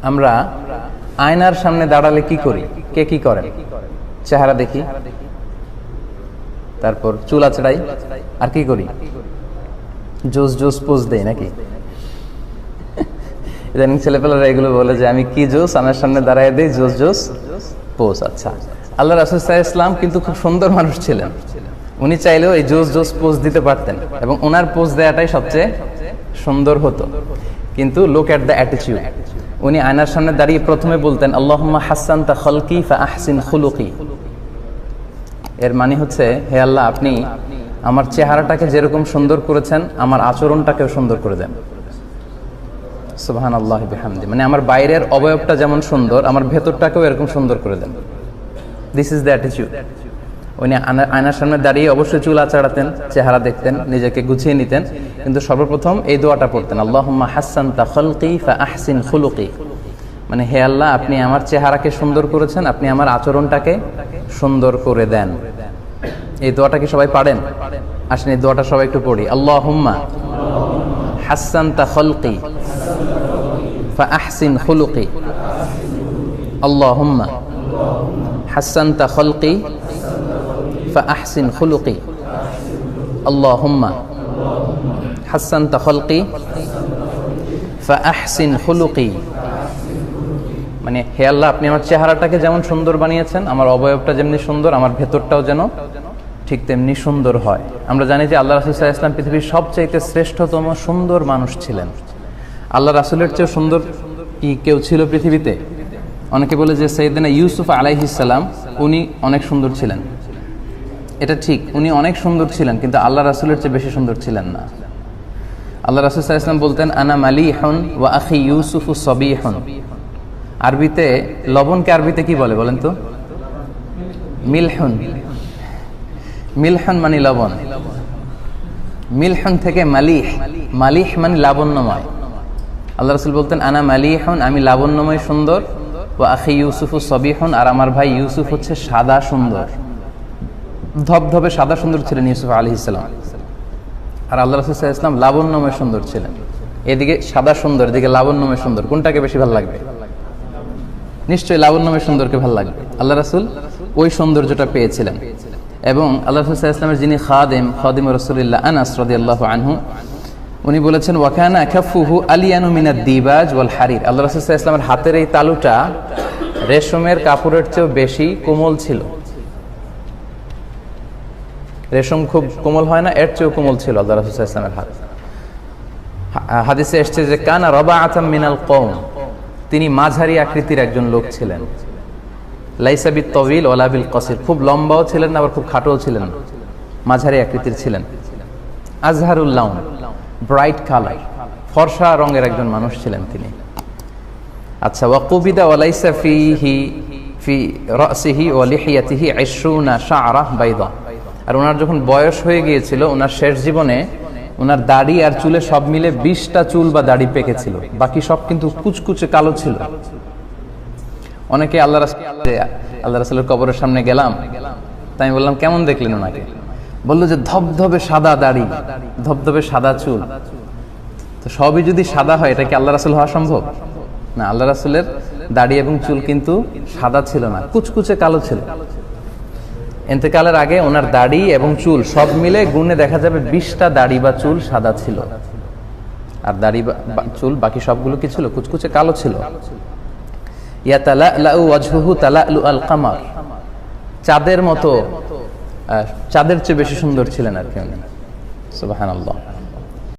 আমরা আয়নার সামনে দাঁড়ালে কি করি? কে কি করেন? চেহারা দেখি, তারপর চুল আঁচড়াই, আর কি করি? জোস জোস পোজ দেই নাকি? ইদানিং ছেলেপেলেরা এগুলো বলে যে আমি কি জোস, আয়নার সামনে দাঁড়ায় দেই জোস জোস পোজ। আচ্ছা, আল্লাহ রাসূল সাল্লাল্লাহু আলাইহি ওয়াসাল্লাম কিন্তু খুব সুন্দর মানুষ ছিলেন। উনি চাইলেও এই জোস জোস পোজ দিতে পারতেন এবং ওনার পোজ দেওয়াটাই সবচেয়ে সুন্দর হতো। কিন্তু লুক এট দ্য অ্যাটিটিউড। উনি আয়নার সামনে দাঁড়িয়ে প্রথমে বলতেন আল্লাহুম্মা হাসসানতা খালকি ফাআহসিন খুলুকি। এর মানে হচ্ছে, হে আল্লাহ, আপনি আমার চেহারাটাকে যেরকম সুন্দর করেছেন আমার আচরণটাকেও সুন্দর করে দেন। সুবহানাল্লাহি বিহামদি। মানে আমার বাইরের অবয়বটা যেমন সুন্দর আমার ভেতরটাকেও এরকম সুন্দর করে দেন। This is the attitude. উনি আয়নার সামনে দাঁড়িয়ে অবশ্যই চুল আঁচড়াতেন, চেহারা দেখতেন, নিজেকে গুছিয়ে নিতেন, কিন্তু সর্বপ্রথম এই দোয়াটা পড়তেন আল্লাহুম্মা হাসসানতা খালকি ফাআহসিন খুলুকি। মানে হে আল্লাহ, আপনি আমার চেহারাকে সুন্দর করেছেন, আপনি আমার আচরণটাকে সুন্দর করে দেন। এই দোয়াটা কি সবাই পারেন? আসেন এই দোয়াটা সবাই একটু পড়ি। আল্লাহুম্মা হাসসানতা খালকি ফাআহসিন খুলুকি। আল্লাহুম্মা হাসসানতা খালকি ফাআহসিন খুলুকি। আল্লাহুম্মা হাসসানতা খালকি ফাআহসিন খুলুকি। মানে হে আল্লাহ, আপনি আমার চেহারাটাকে যেমন সুন্দর বানিয়েছেন, আমার অবয়বটা যেমনি সুন্দর, আমার ভেতরটাও যেন ঠিক তেমনি সুন্দর হয়। আমরা জানি যে আল্লাহ রাসূল সাল্লাল্লাহু আলাইহি ওয়াসাল্লাম পৃথিবীর সবচাইতে শ্রেষ্ঠতম সুন্দর মানুষ ছিলেন। আল্লাহ রাসূলের চেয়ে সুন্দর কি কেউ ছিল পৃথিবীতে? অনেকে বলে যে সাইয়েদনা ইউসুফ আলাইহিস সালাম উনি অনেক সুন্দর ছিলেন। এটা ঠিক, উনি অনেক সুন্দর ছিলেন, কিন্তু আল্লাহ রাসূলের চেয়ে বেশি সুন্দর ছিলেন না। আল্লাহ রাসূল সাল্লাল্লাহু আলাইহি ওয়াসাল্লাম বলতেন আনা মালিহুন ওয়া আখি ইউসুফু সাবিহুন। আরবিতে লবণকে আরবিতে কি বলে বলেন তো? মিলহুন। মিলহুন মানে লবণ। মিলহুন থেকে মালিহ, মালিহ মানে লাবণ্যময়। আল্লাহ রাসূল বলতেন আনা মালিহুন, আমি লাবণ্যময় সুন্দর, ওয়া আখি ইউসুফু সাবিহুন, আর আমার ভাই ইউসুফ হচ্ছে সাদা সুন্দর। ধবধবে সাদা সুন্দর ছিলেন ইউসুফ আলাইহিস সালাম, আর আল্লাহ রাসূল সাল্লাল্লাহু আলাইহি ওয়াসাল্লাম লাবণ্যময় সুন্দর ছিলেন। এদিকে সাদা সুন্দর, এদিকে লাবণ্যময় সুন্দর, কোনটাকে বেশি ভালো লাগবে? নিশ্চয়ই লাবণ্যময় সুন্দরকে ভালো লাগবে। আল্লাহ রাসূল ওই সৌন্দর্যটা পেয়েছিলেন। এবং আল্লাহ রাসূল সাল্লাল্লাহু আলাইহি ওয়াসাল্লামের যিনি খাদিম রাসূলুল্লাহ আনাস রাদিয়াল্লাহু আনহু, উনি বলেছেন ওয়া কানা কাফুহু আলিয়ানু মিনাদ দিবাজ ওয়াল হারির। আল্লাহ রাসূল সাল্লাল্লাহু আলাইহি ওয়াসাল্লামের হাতের এই তালুটা রেশমের কাপড়ের চেয়েও বেশি কোমল ছিল। রেশম খুব কোমল হয় না, এর চেয়েও কোমল ছিল আল্লাহ রাসূল সাল্লাল্লাহু আলাইহি ওয়াসাল্লামের হাত। হাদিসে এসেছে যে কানা রাবাআতাম মিনাল কওম, তিনি মাঝারি আকৃতির একজন লোক ছিলেন। লাইসা বিত তাওয়িল ওয়ালা বিল কাসির, খুব লম্বাও ছিলেন না আবার খুব খাটোও ছিলেন না, মাঝারি আকৃতির ছিলেন। আজহারুল লাউন, ব্রাইট কালার, ফর্সা রঙের একজন মানুষ ছিলেন তিনি। আচ্ছা, ওয়া কুবিদা ওয়া লাইসা ফি রাসিহি ওয়া লিহিয়াতিহি 20 শা'রা বাইদা। আর ওনার যখন বয়স হয়ে গিয়েছিল, ওনার শেষ জীবনে ওনার দাড়ি আর চুলে সব মিলে 20টা চুল বা দাড়ি পেকেছিল, বাকি সব কিন্তু কুচকুচে কালো ছিল। অনেকে আল্লাহ রাসূলের কবরের সামনে গেলাম, তাই আমি বললাম কেমন দেখলেন ওনাকে? বললো যে ধবধবে সাদা দাড়ি, ধবধবে সাদা চুল। তো সবই যদি সাদা হয়, এটা কি আল্লাহ রাসূল হওয়া সম্ভব? না, আল্লাহ রাসূলের দাড়ি এবং চুল কিন্তু সাদা ছিল না, কুচকুচে কালো ছিল। ইন্তেকালের আগে ওনার দাড়ি এবং চুল সব মিলে গুণে দেখা যাবে 20টা দাড়ি বা চুল সাদা ছিল, আর দাড়ি বা চুল বাকি সবগুলো কি ছিল? কুচকুচে কালো ছিল। ইয়াতালাউ ওয়াজহুহু তালালু আল কামার, চাঁদের মতো, চাঁদের চেয়ে বেশি সুন্দর ছিলেন আর কি উনি। সুবহানাল্লাহ।